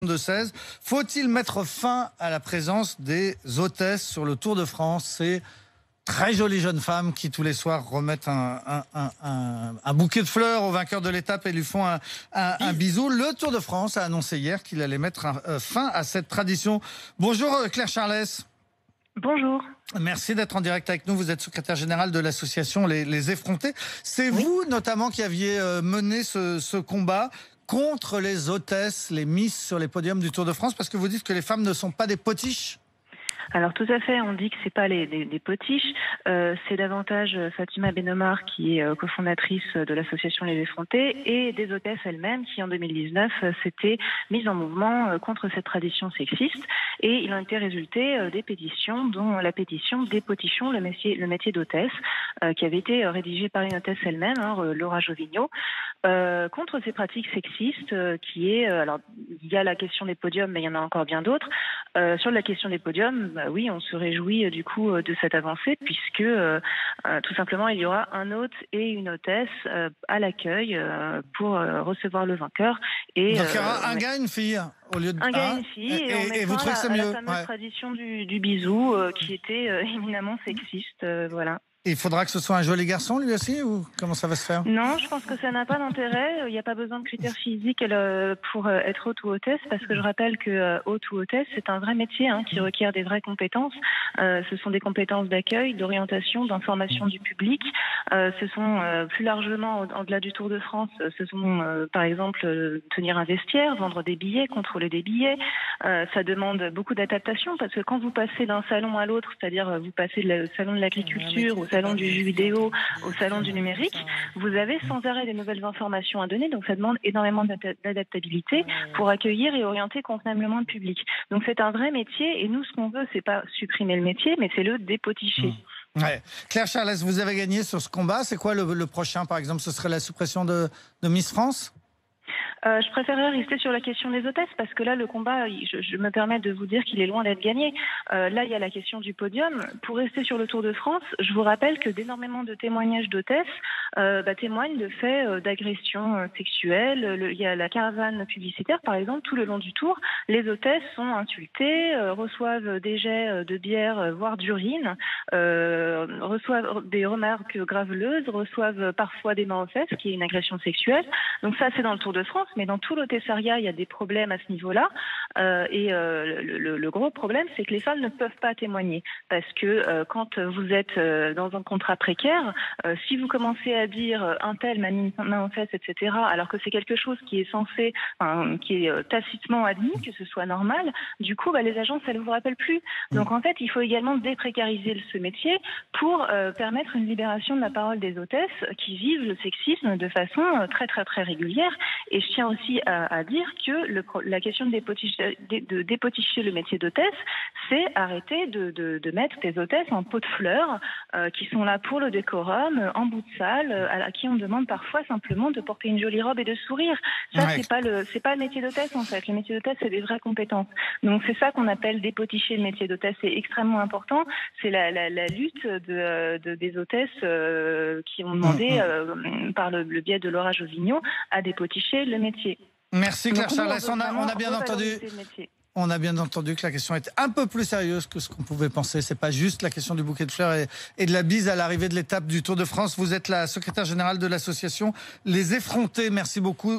de 16. Faut-il mettre fin à la présence des hôtesses sur le Tour de France? Ces très jolies jeunes femmes qui tous les soirs remettent un bouquet de fleurs au vainqueur de l'étape et lui font un bisou. Le Tour de France a annoncé hier qu'il allait mettre fin à cette tradition. Bonjour Claire Charles. Bonjour. Merci d'être en direct avec nous. Vous êtes secrétaire générale de l'association Les Effrontés. C'est vous notamment qui aviez mené ce combat contre les hôtesses, les Miss sur les podiums du Tour de France, parce que vous dites que les femmes ne sont pas des potiches? Alors tout à fait, on dit que c'est pas des potiches, c'est davantage Fatima Benomar qui est cofondatrice de l'association Les Effrontés et des hôtesses elles-mêmes qui en 2019 s'étaient mises en mouvement contre cette tradition sexiste et il en était résulté des pétitions dont la pétition Dépotichons le métier d'hôtesse qui avait été rédigée par une hôtesse elle-même, Laura Jovigno, contre ces pratiques sexistes qui est, alors il y a la question des podiums mais il y en a encore bien d'autres. Sur la question des podiums, oui, on se réjouit du coup de cette avancée puisque tout simplement il y aura un hôte et une hôtesse à l'accueil pour recevoir le vainqueur. Et, donc il y aura un gars et une fille au lieu de un gars et une fille et vous trouvez que c'est mieux? La fameuse tradition du bisou qui était éminemment sexiste, voilà. Il faudra que ce soit un joli garçon lui aussi, ou comment ça va se faire? Non, je pense que ça n'a pas d'intérêt. Il n'y a pas besoin de critères physiques pour être hôte ou hôtesse, parce que je rappelle que hôte ou hôtesse, c'est un vrai métier qui requiert des vraies compétences. Ce sont des compétences d'accueil, d'orientation, d'information du public. Ce sont plus largement, au-delà du Tour de France, ce sont par exemple tenir un vestiaire, vendre des billets, contrôler des billets. Ça demande beaucoup d'adaptation, parce que quand vous passez d'un salon à l'autre, c'est-à-dire vous passez du salon de l'agriculture au salon du jeu vidéo, au salon du numérique, vous avez sans arrêt des nouvelles informations à donner, donc ça demande énormément d'adaptabilité pour accueillir et orienter convenablement le public. Donc c'est un vrai métier, et nous ce qu'on veut, c'est pas supprimer le métier, mais c'est le dépoticher. Ouais. Claire Charles, vous avez gagné sur ce combat. C'est quoi le prochain, par exemple? Ce serait la suppression de Miss France? Je préférerais rester sur la question des hôtesses parce que là, le combat, je me permets de vous dire qu'il est loin d'être gagné. Là, il y a la question du podium. Pour rester sur le Tour de France, je vous rappelle que d'énormément de témoignages d'hôtesses témoignent de faits d'agression sexuelle. Il y a la caravane publicitaire, par exemple, tout le long du Tour. Les hôtesses sont insultées, reçoivent des jets de bière, voire d'urine, reçoivent des remarques graveleuses, reçoivent parfois des mains aux fesses, qui est une agression sexuelle. Donc ça, c'est dans le Tour de France, mais dans tout l'hôtessariat, il y a des problèmes à ce niveau-là. Le gros problème, c'est que les femmes ne peuvent pas témoigner. Parce que quand vous êtes dans un contrat précaire, si vous commencez à dire un tel m'a mis une main aux fesses, etc., alors que c'est quelque chose qui est censé, qui est tacitement admis, que ce soit normal, du coup, les agences, elles ne vous rappellent plus. Donc en fait, il faut également déprécariser ce métier pour permettre une libération de la parole des hôtesses qui vivent le sexisme de façon très, très, très régulière. Et je tiens aussi à dire que la question de dépoticher le métier d'hôtesse, c'est arrêter de mettre des hôtesses en pot de fleurs qui sont là pour le décorum, en bout de salle, à qui on demande parfois simplement de porter une jolie robe et de sourire. Ça, Ouais. c'est pas le métier d'hôtesse en fait. Le métier d'hôtesse, c'est des vraies compétences. Donc c'est ça qu'on appelle dépoticher le métier d'hôtesse. C'est extrêmement important. C'est la lutte des hôtesses qui ont demandé, par le biais de Laura Jovigno, à dépoticher le métier. Merci Claire Charles. On a bien entendu. revaloriser le métier. On a bien entendu que la question est un peu plus sérieuse que ce qu'on pouvait penser. C'est pas juste la question du bouquet de fleurs et de la bise à l'arrivée de l'étape du Tour de France. Vous êtes la secrétaire générale de l'association Les Effrontés. Merci beaucoup.